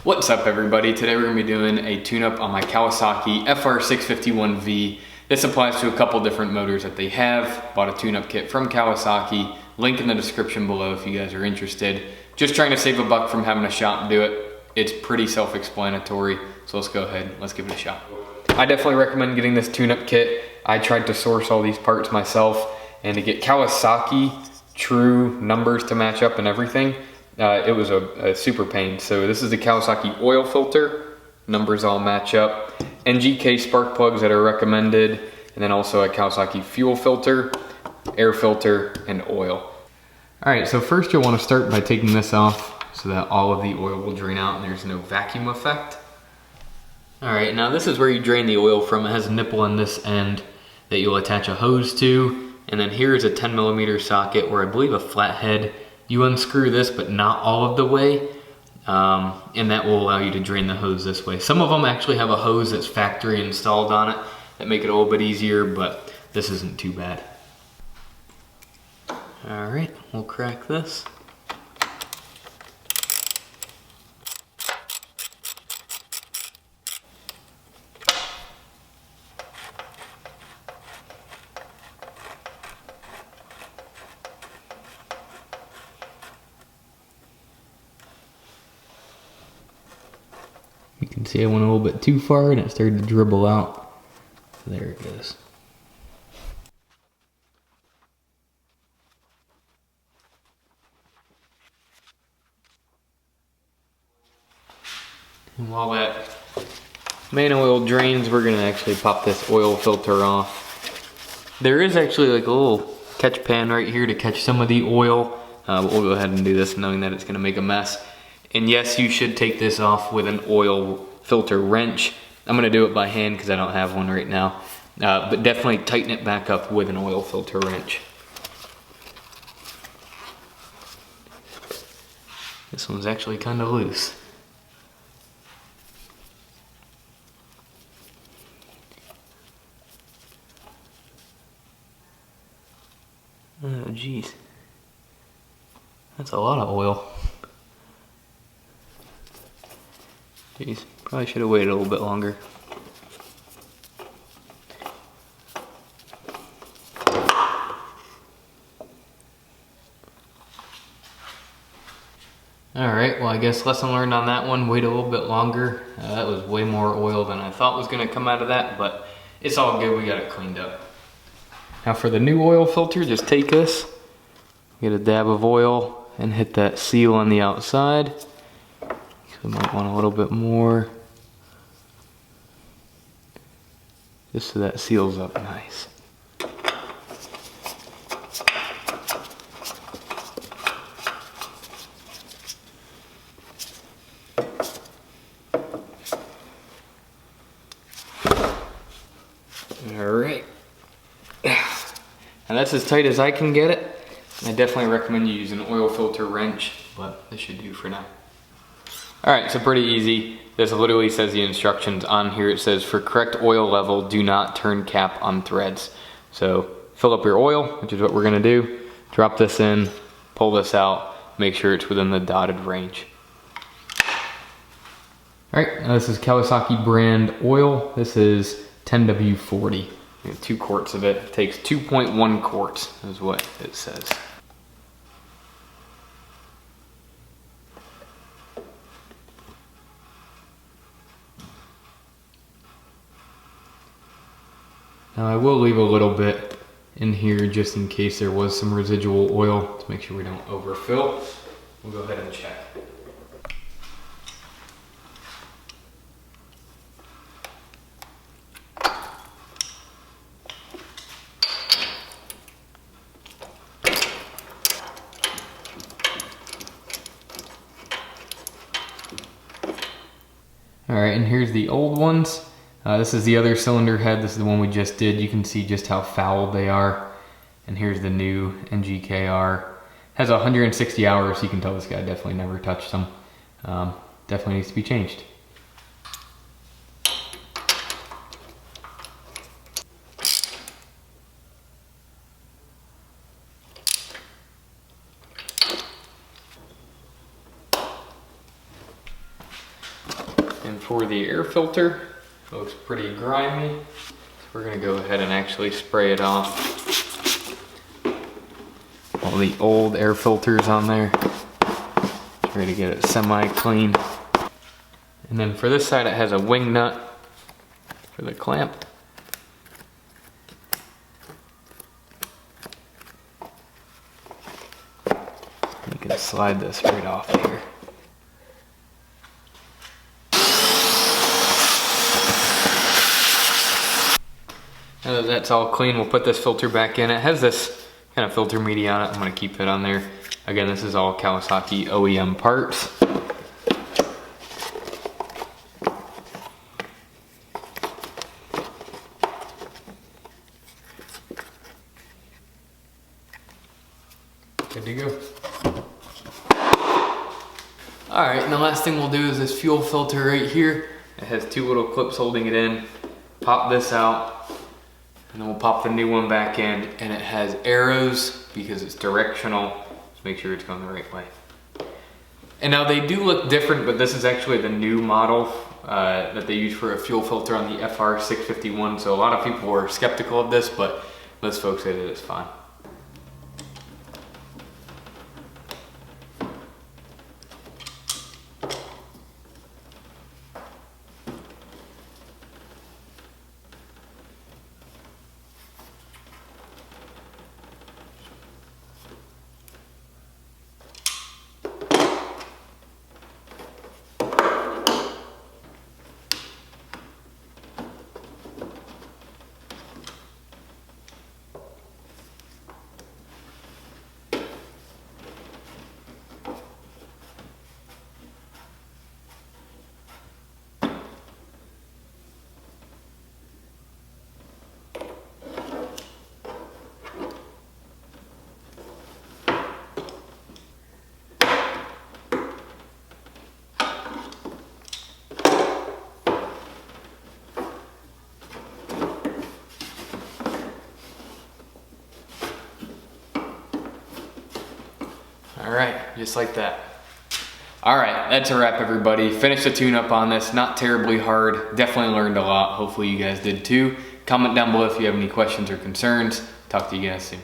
What's up everybody? Today we're going to be doing a tune-up on my Kawasaki FR651V. This applies to a couple different motors that they have. Bought a tune-up kit from Kawasaki. Link in the description below if you guys are interested. Just trying to save a buck from having a shop do it. It's pretty self-explanatory, so let's go ahead, let's give it a shot. I definitely recommend getting this tune-up kit. I tried to source all these parts myself, and to get Kawasaki true numbers to match up and everything, it was a super pain. So this is the Kawasaki oil filter, numbers all match up, NGK spark plugs that are recommended, and then also a Kawasaki fuel filter, air filter, and oil. All right, so first you'll want to start by taking this off so that all of the oil will drain out and there's no vacuum effect. All right, now this is where you drain the oil from. It has a nipple on this end that you'll attach a hose to, and then here is a 10mm socket or I believe a flathead. You unscrew this, but not all of the way, and that will allow you to drain the hose this way. Some of them actually have a hose that's factory installed on it that make it a little bit easier, but this isn't too bad. All right, we'll crack this. You can see I went a little bit too far and it started to dribble out. There it goes. And while that main oil drains, we're gonna actually pop this oil filter off. There is actually like a little catch pan right here to catch some of the oil. But we'll go ahead and do this knowing that it's gonna make a mess. And yes, you should take this off with an oil filter wrench. I'm gonna do it by hand because I don't have one right now. But definitely tighten it back up with an oil filter wrench. This one's actually kind of loose. Oh geez, that's a lot of oil. Jeez, probably should have waited a little bit longer. Alright, well I guess lesson learned on that one, wait a little bit longer. That was way more oil than I thought was going to come out of that, but it's all good, we got it cleaned up. Now for the new oil filter, just take this, get a dab of oil, and hit that seal on the outside. So might want a little bit more, just so that seals up nice. All right, and that's as tight as I can get it. I definitely recommend you use an oil filter wrench, but this should do for now. All right, so pretty easy. This literally says the instructions on here. It says for correct oil level, do not turn cap on threads. So fill up your oil, which is what we're gonna do. Drop this in, pull this out, make sure it's within the dotted range. All right, now this is Kawasaki brand oil. This is 10W40. 2 quarts of it. It takes 2.1 quarts is what it says. Now I will leave a little bit in here just in case there was some residual oil to make sure we don't overfill. We'll go ahead and check. All right, and here's the old ones. This is the other cylinder head. This is the one we just did. You can see just how foul they are. And here's the new NGKR. Has 160 hours. You can tell this guy definitely never touched them. Definitely needs to be changed. And for the air filter, it looks pretty grimy. So we're gonna go ahead and actually spray it off. All the old air filters on there. Try to get it semi-clean. And then for this side, it has a wing nut for the clamp. You can slide this right off here. Now that that's all clean, we'll put this filter back in. It has this kind of filter media on it. I'm gonna keep it on there. Again, this is all Kawasaki OEM parts. Good to go. All right, and the last thing we'll do is this fuel filter right here. It has two little clips holding it in. Pop this out, and then we'll pop the new one back in, and it has arrows because it's directional. Just make sure it's going the right way. And now they do look different, but this is actually the new model that they use for a fuel filter on the FR651. So a lot of people were skeptical of this, but most folks say that it's fine. All right, just like that. All right, that's a wrap, everybody. Finished the tune-up on this. Not terribly hard. Definitely learned a lot. Hopefully you guys did too. Comment down below if you have any questions or concerns. Talk to you guys soon.